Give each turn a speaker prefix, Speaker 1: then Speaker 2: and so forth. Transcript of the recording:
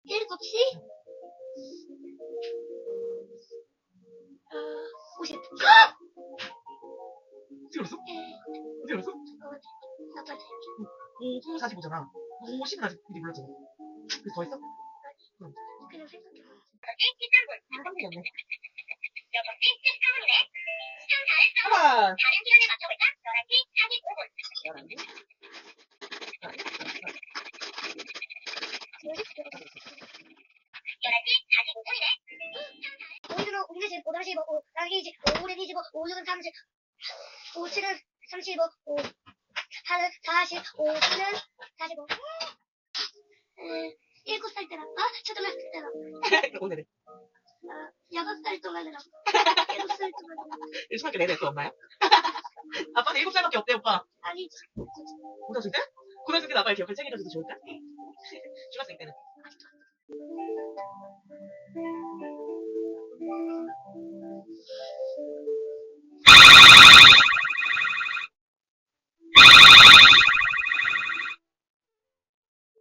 Speaker 1: 7시? 50.
Speaker 2: 어떻게 알았어? 어떻게 알았어?
Speaker 1: 아빠한테.
Speaker 2: 5분 45잖아. 50은 아직 미리 몰랐잖아. 그래서 더 했어? 그럼.
Speaker 1: 그냥 생각해봐.
Speaker 2: 깜짝이야.
Speaker 3: 여섯시 13분이네.
Speaker 2: 봐봐.
Speaker 3: 다른 시간에 맞춰볼까? 11시 45분. 11시 45분이네.
Speaker 1: 오늘은 우리는 지금 5시 15, 나기 5는 25, 5는 30, 57은 35, 4는 40, 5는 45. 7살 때랑, 초등학생 때랑,
Speaker 2: 오늘은.
Speaker 1: 6살 동안이랑, 7살 동안이랑.
Speaker 2: 초등학교 내내 했어, 엄마야? 아빠는 7살밖에 없대, 오빠.
Speaker 1: 아니지.
Speaker 2: 고등학생 때? 고등학생 때는 아빠의 기억을 책임져줘도 좋을까? 중학생 때는?
Speaker 1: 아직도.